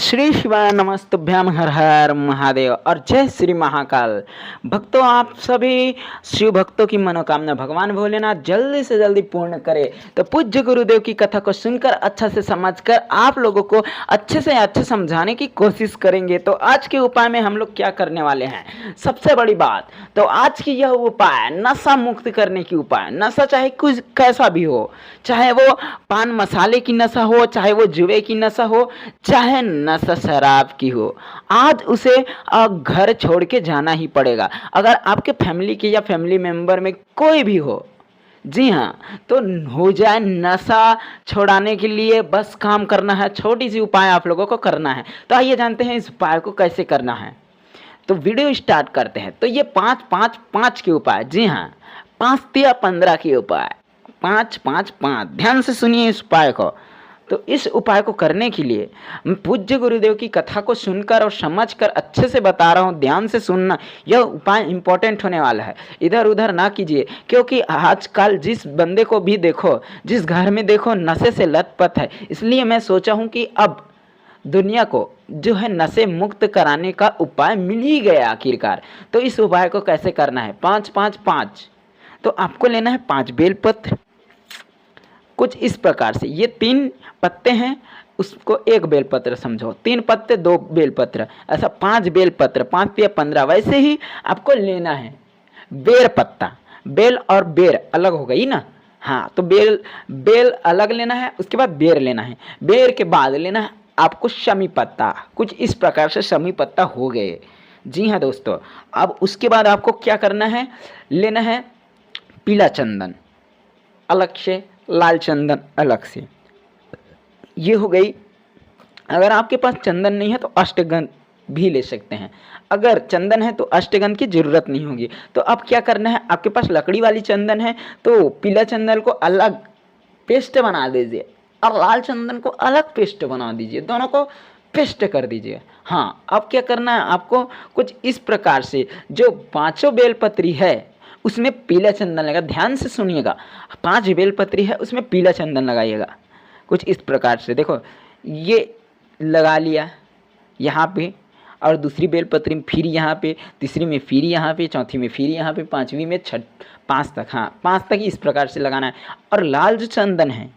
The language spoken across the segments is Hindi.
श्री शिवाय नमस्तुभ्याम हर हर महादेव और जय श्री महाकाल। भक्तों, आप सभी शिव भक्तों की मनोकामना भगवान भोलेनाथ जल्दी से जल्दी पूर्ण करे। तो पूज्य गुरुदेव की कथा को सुनकर अच्छा से समझकर आप लोगों को अच्छे से अच्छे समझाने की कोशिश करेंगे। तो आज के उपाय में हम लोग क्या करने वाले हैं, सबसे बड़ी बात तो आज की यह उपाय नशा मुक्त करने की उपाय। नशा चाहे कुछ कैसा भी हो, चाहे वो पान मसाले की नशा हो, चाहे वो जुए की नशा हो, चाहे नशा शराब की हो, आज उसे घर छोड़ के जाना ही पड़ेगा। अगर आपके फैमिली के या फैमिली मेंबर में कोई भी हो, जी हाँ, तो हो जाए नशा छोड़ाने के लिए बस काम करना है। छोटी सी उपाय आप लोगों को करना है। तो आइए जानते हैं इस उपाय को कैसे करना है। तो वीडियो स्टार्ट करते हैं। तो ये 5-5-5 के उपाय, जी हाँ, 5 या 15 के उपाय, 5-5-5, ध्यान से सुनिए इस उपाय को। तो इस उपाय को करने के लिए मैं पूज्य गुरुदेव की कथा को सुनकर और समझकर अच्छे से बता रहा हूँ, ध्यान से सुनना। यह उपाय इंपॉर्टेंट होने वाला है, इधर उधर ना कीजिए। क्योंकि आजकल जिस बंदे को भी देखो, जिस घर में देखो, नशे से लथपथ है। इसलिए मैं सोचा हूँ कि अब दुनिया को जो है नशे मुक्त कराने का उपाय मिल ही गया आखिरकार। तो इस उपाय को कैसे करना है, 5-5-5। तो आपको लेना है 5 बेलपत्र, कुछ इस प्रकार से। ये 3 पत्ते हैं, उसको 1 बेलपत्र समझो, 3 पत्ते 2 बेलपत्र, ऐसा 5 बेलपत्र, 5 या 15। वैसे ही आपको लेना है बेर पत्ता। बेल और बेर अलग हो गई ना, हाँ, तो बेल अलग लेना है, उसके बाद बेर लेना है। बेर के बाद लेना है आपको शमी पत्ता। कुछ इस प्रकार से शमी पत्ता हो गए, जी हाँ दोस्तों। अब उसके बाद आपको क्या करना है, लेना है पीला चंदन अलग से, लाल चंदन अलग से। ये हो गई। अगर आपके पास चंदन नहीं है तो अष्टगंध भी ले सकते हैं। अगर चंदन है तो अष्टगंध की जरूरत नहीं होगी। तो अब क्या करना है, आपके पास लकड़ी वाली चंदन है तो पीला चंदन को अलग पेस्ट बना दीजिए और लाल चंदन को अलग पेस्ट बना दीजिए, दोनों को पेस्ट कर दीजिए। हाँ, अब क्या करना है आपको, कुछ इस प्रकार से जो 5 बेलपत्री है उसमें पीला चंदन लगा। ध्यान से सुनिएगा, 5 बेलपत्री है उसमें पीला चंदन लगाइएगा। कुछ इस प्रकार से देखो, ये लगा लिया यहाँ पे, और दूसरी बेलपत्री में फिर यहाँ पे, तीसरी में फिर यहाँ पे, चौथी में फिर यहाँ पे, पांचवी में 5 तक, हाँ 5 तक इस प्रकार से लगाना है। और लाल जो चंदन है,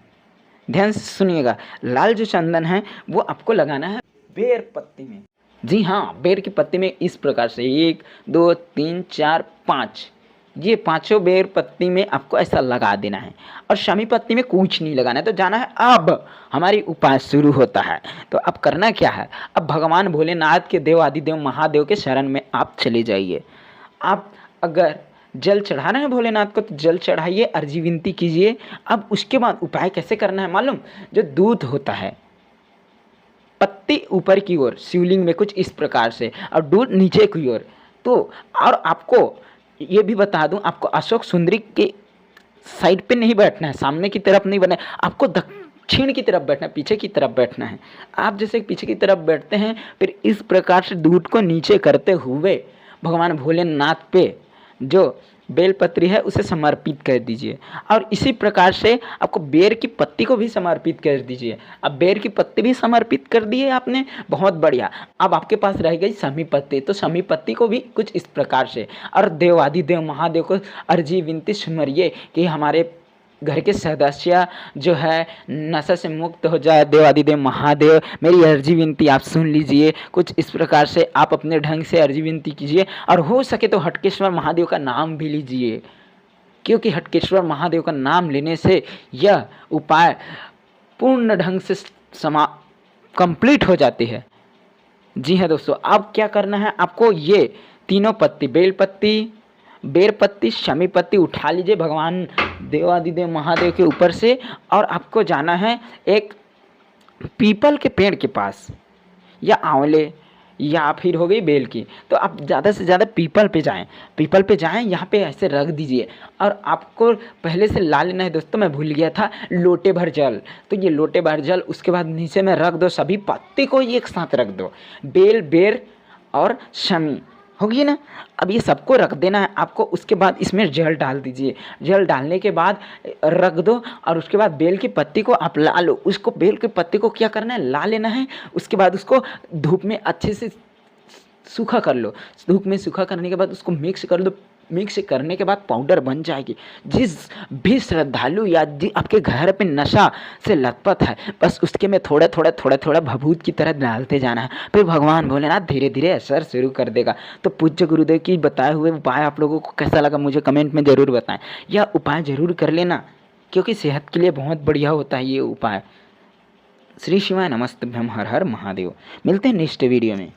ध्यान से सुनिएगा, लाल जो चंदन है वो आपको लगाना है बेर पत्ती में। जी हाँ, बेर की पत्ती में इस प्रकार से 1 2 3 4 5, ये 5 बेर पत्ती में आपको ऐसा लगा देना है। और शमी पत्ती में कुछ नहीं लगाना है। तो जाना है, अब हमारी उपाय शुरू होता है। तो अब करना क्या है, अब भगवान भोलेनाथ के देव आदिदेव महादेव के शरण में आप चले जाइए। आप अगर जल चढ़ा रहे हैं भोलेनाथ को तो जल चढ़ाइए, अर्जी विनती कीजिए। अब उसके बाद उपाय कैसे करना है मालूम, जो दूध होता है, पत्ती ऊपर की ओर शिवलिंग में कुछ इस प्रकार से, और दूध नीचे की ओर। तो और आपको ये भी बता दूं, आपको अशोक सुंदरी के साइड पे नहीं बैठना है, सामने की तरफ नहीं बैठना है, आपको दक्षिण की तरफ बैठना है, पीछे की तरफ बैठना है। आप जैसे पीछे की तरफ बैठते हैं, फिर इस प्रकार से दूध को नीचे करते हुए भगवान भोलेनाथ पे जो बेलपत्री है उसे समर्पित कर दीजिए। और इसी प्रकार से आपको बेर की पत्ती को भी समर्पित कर दीजिए। अब बेर की पत्ती भी समर्पित कर दिए आपने, बहुत बढ़िया। अब आपके पास रह गई शमी पत्ती, तो शमी पत्ती को भी कुछ इस प्रकार से, और देव आदिदेव महादेव को अर्जी विनती सुमरिए कि हमारे घर के सदस्य जो है नशा से मुक्त हो जाए। देव आदिदेव महादेव, मेरी अर्जी विनती आप सुन लीजिए। कुछ इस प्रकार से आप अपने ढंग से अर्जी विनती कीजिए, और हो सके तो हटकेश्वर महादेव का नाम भी लीजिए, क्योंकि हटकेश्वर महादेव का नाम लेने से यह उपाय पूर्ण ढंग से कंप्लीट हो जाती है। जी हाँ दोस्तों, अब क्या करना है, आपको ये तीनों पत्ती, बेलपत्ती, बेर पत्ती, शमी पत्ती उठा लीजिए भगवान देवादिदेव महादेव के ऊपर से, और आपको जाना है एक पीपल के पेड़ के पास, या आंवले, या फिर हो गई बेल की। तो आप ज़्यादा से ज़्यादा पीपल पे जाएं, पीपल पे जाएं, यहाँ पे ऐसे रख दीजिए। और आपको पहले से ला लेना है दोस्तों, मैं भूल गया था, लोटे भर जल। तो ये लोटे भर जल, उसके बाद नीचे में रख दो, सभी पत्ती को एक साथ रख दो, बेल, बेर और शमी, होगी ना। अब ये सबको रख देना है आपको, उसके बाद इसमें जल डाल दीजिए। जल डालने के बाद रख दो और उसके बाद बेल की पत्ती को आप ला लो। उसको बेल की पत्ती को क्या करना है, ला लेना है। उसके बाद उसको धूप में अच्छे से सूखा कर लो। धूप में सूखा करने के बाद उसको मिक्स कर दो। मिक्स करने के बाद पाउडर बन जाएगी। जिस भी श्रद्धालु या आपके घर पे नशा से लथपथ है, बस उसके में थोड़ा थोड़ा थोड़ा थोड़ा भभूत की तरह डालते जाना है। फिर भगवान भोलेनाथ धीरे धीरे असर शुरू कर देगा। तो पूज्य गुरुदेव की बताए हुए उपाय आप लोगों को कैसा लगा मुझे कमेंट में ज़रूर बताएं। यह उपाय ज़रूर कर लेना, क्योंकि सेहत के लिए बहुत बढ़िया होता है ये उपाय। श्री शिवाय नमस्तभ्यम, हर हर महादेव। मिलते हैं नेक्स्ट वीडियो में।